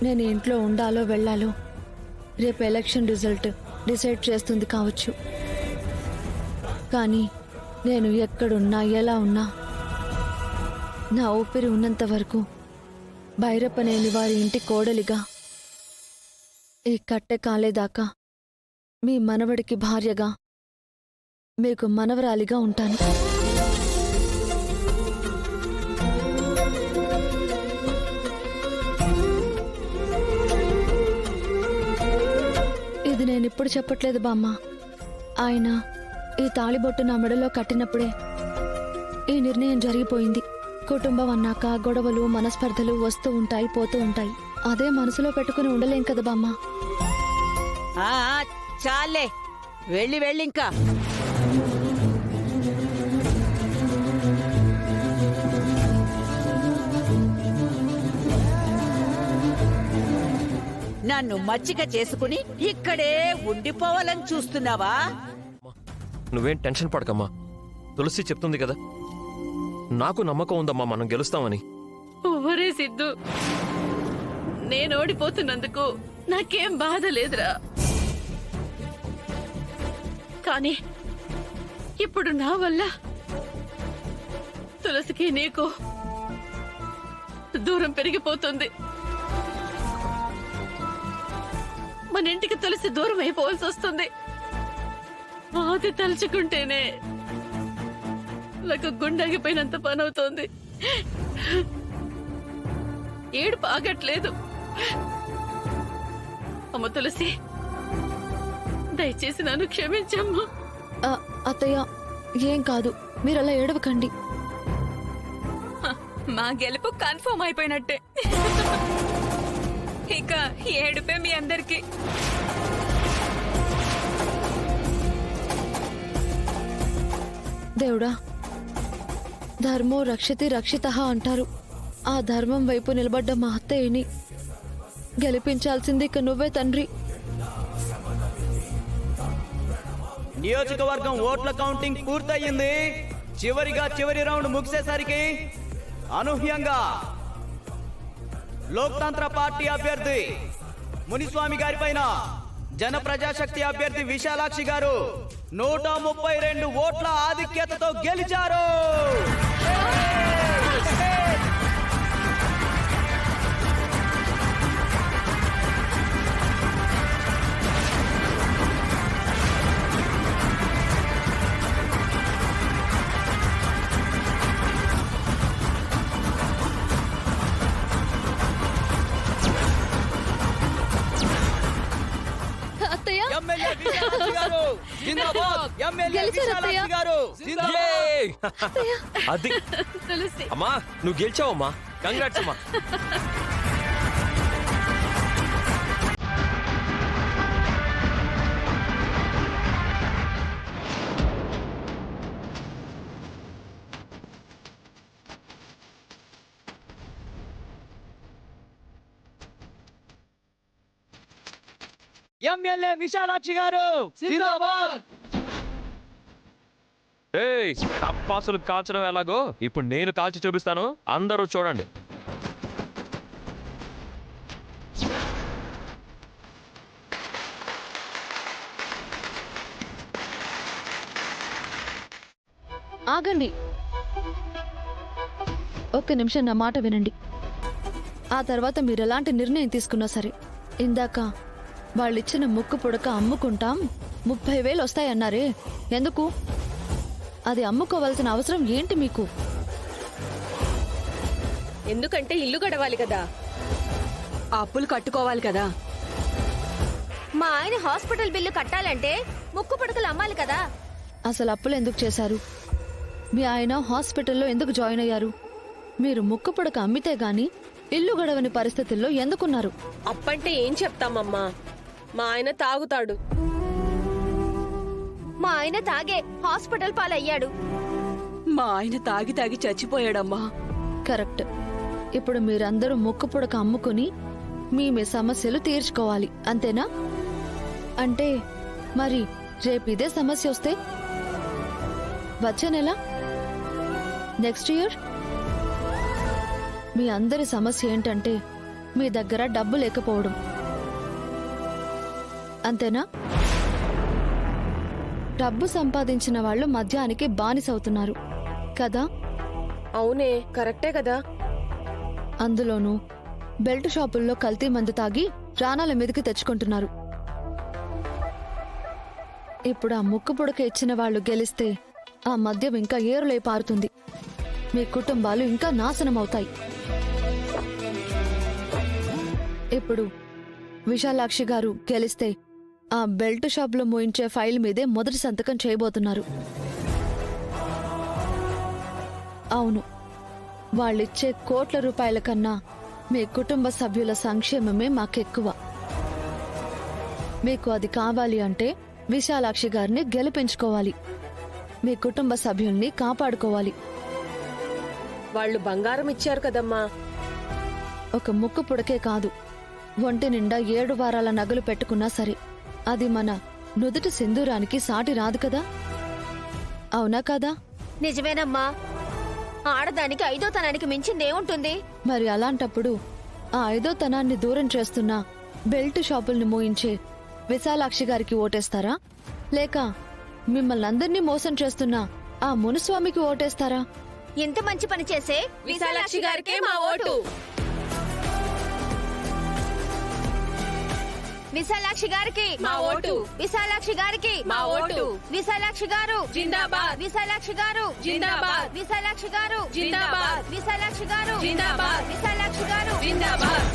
నేను ఇంట్లో ఉండాలో వెళ్ళాలో రేపు ఎలక్షన్ రిజల్ట్ డిసైడ్ చేస్తుంది కావచ్చు. కానీ నేను ఎక్కడున్నా ఎలా ఉన్నా నా ఊపిరి ఉన్నంత వరకు భైరప్పనేని వారి ఇంటి కోడలిగా ఈ కట్టె కాలేదాకా మీ మనవడికి భార్యగా మీకు మనవరాలిగా ఉంటాను. ఇది నేనిప్పుడు చెప్పట్లేదు బామ్మ. ఆయన ఈ తాళిబొట్టు నా మెడలో కట్టినప్పుడే ఈ నిర్ణయం జరిగిపోయింది. కుటుంబం అన్నాక గొడవలు మనస్పర్ధలు వస్తూ ఉంటాయి, పోతూ ఉంటాయి. అదే మనసులో పెట్టుకుని ఉండలేం కదా బామ్మ. చాలే, వెళ్ళి ఇంకా నన్ను మచ్చిక చేసుకుని ఇక్కడే ఉండిపోవాలని చూస్తున్నావా? నువ్వేం టెన్షన్ పడకమ్మా. తులసి చెప్తుంది కదా, నాకు నమ్మకం ఉందమ్మా మనం గెలుస్తామని. ఒరే సిద్ధు, నేను ఓడిపోతున్నందుకు నాకేం బాధ లేదురా. కానీ ఇప్పుడు నా వల్ల తులసికి నీకు దూరం పెరిగిపోతుంది. మన ఇంటికి తులసి దూరం అయిపోవాల్సి వస్తుంది. అది తలుచుకుంటేనే నాకు గుండెగిపోయినంత పని అవుతోంది. ఏడుపు ఆగట్లేదు. అమ్మ తులసి, దయచేసి నన్ను క్షమించమ్మా. అత్తయ్య, ఏం కాదు, మీరలా ఏడవకండి. మా గెలుపు కన్ఫర్మ్ అయిపోయినట్టే. ఇక ఏడుపే మీ అందరికి. దేవుడా, ధర్మో రక్షతి రక్షితః అంటారు. ఆ ధర్మం వైపు నిలబడ్డ మా అత్తయ్యని గెలిపించాల్సింది ఇక నువ్వే తండ్రి. నియోజకవర్గం ఓట్ల కౌంటింగ్ పూర్తయింది. చివరి రౌండ్ ముగిసేసరికి అనూహ్యంగా లోక్తంత్ర పార్టీ అభ్యర్థి మునిస్వామి గారి పైన జనప్రజాశక్తి అభ్యర్థి విశాలాక్షి గారు 132 ఓట్ల ఆధిక్యతతో గెలిచారు. ఎమ్మెల్యే విశాలాక్షి గారు జిందాబాద్. ఎమ్మెల్యే విశాలాక్షి గారు జిందాబాద్. అది తులసి, అమ్మా, నువ్వు గెలిచావమ్మా. కంగ్రాట్స్ అమ్మా. ఎమ్మెల్యే విశాలాక్షి గారు జిందాబాద్. ఏయ్, టపాసులు కాల్చడం ఎలాగో ఇప్పుడు నేను కాల్చి చూపిస్తాను. అందరూ చూడండి. ఆగండి, ఒక్క నిమిషం నా మాట వినండి. ఆ తర్వాత మీరు ఎలాంటి నిర్ణయం తీసుకున్నా సరే, ఇందాక వాళ్ళిచ్చిన ముక్కు పుడక అమ్ముకుంటాం 30,000 వస్తాయన్నారే, ఎందుకు? అది అమ్ముకోవాల్సిన అవసరం ఏంటి మీకు? ఎందుకంటే ఇల్లు గడవాలి కదా, అప్పులు కట్టుకోవాలి కదా. మా ఆయన హాస్పిటల్ బిల్లు కట్టాలంటే ముక్కు పుడకలు అమ్మాలి కదా. అసలు అప్పులు ఎందుకు చేశారు? మీ ఆయన హాస్పిటల్లో ఎందుకు జాయిన్ అయ్యారు? మీరు ముక్కు పుడక అమ్మితే గాని ఇల్లు గడవని పరిస్థితుల్లో ఎందుకున్నారు? అప్పంటే ఏం చెప్తామమ్మా, మా ఆయన తాగుతాడు. మా ఆయన తాగే హాస్పిటల్ పాలయ్యాడు. మా ఆయన తాగి తాగి చచ్చిపోయాడమ్మా. కరెక్ట్. ఇప్పుడు మీరందరూ ముక్కు పుడక అమ్ముకుని మీ సమస్యలు తీర్చుకోవాలి, అంతేనా? అంటే మరి రేపు ఇదే సమస్య వస్తే వచ్చే నెల, నెక్స్ట్ ఇయర్ మీ అందరి సమస్య ఏంటంటే మీ దగ్గర డబ్బు లేకపోవడం అంతేనా? డబ్బు సంపాదించిన వాళ్ళు మద్యానికి బానిసవుతున్నారు కదా? అవునే, కరెక్టే కదా. అందులోనూ బెల్ట్ షాపుల్లో కల్తీ మందు తాగి ప్రాణాల మీదకి తెచ్చుకుంటున్నారు. ఇప్పుడు ఆ ముక్కు పుడక ఇచ్చిన వాళ్ళు గెలిస్తే ఆ మద్యం ఇంకా ఏరులై పారుతుంది. మీ కుటుంబాలు ఇంకా నాశనమవుతాయి. ఇప్పుడు విశాలాక్షి గారు గెలిస్తే ఆ బెల్ట్ షాపులో మోయించే ఫైల్ మీదే మొదటి సంతకం చేయబోతున్నారు. అవును, వాళ్ళిచ్చే కోట్ల రూపాయల కన్నా మీ కుటుంబ సభ్యుల సంక్షేమమే మాకెక్కువ. మీకు అది కావాలి అంటే విశాలాక్షి గారిని గెలిపించుకోవాలి. మీ కుటుంబ సభ్యుల్ని కాపాడుకోవాలి. వాళ్ళు బంగారం ఇచ్చారు కదమ్మా. ఒక ముక్కు పుడకే కాదు, ఒంటి నిండా 7 వారాల నగలు పెట్టుకున్నా సరే అది మన నుదుటి సింధూరానికి సాటి రాదు కదా? అవునా కదా? నిజమేనమ్మా. ఆడదానికి 5వ తనానికి మించిందేముంటుంది? మరి అలాంటప్పుడు ఆ 5వ తనాన్ని దూరం చేస్తున్న బెల్ట్ షాపుల్ని మోయించే విశాలాక్షి గారికి ఓటేస్తారా? లేక మిమ్మల్ని అందరినీ మోసం చేస్తున్న ఆ మునుస్వామికి ఓటేస్తారా? ఇంత మంచి పని చేసే విశాలాక్షి గారికే మా ఓటు. విశాలాక్షి గారికి మా ఓటు. విశాలాక్షి గారికి మా ఓటు. విశాలాక్షి గారు జిందాబాద్. విశాలాక్షి గారు జిందాబాద్. విశాలాక్షి గారు జిందాబాద్. విశాలాక్షి గారు జిందాబాద్. విశాలాక్షి గారు జిందాబాద్.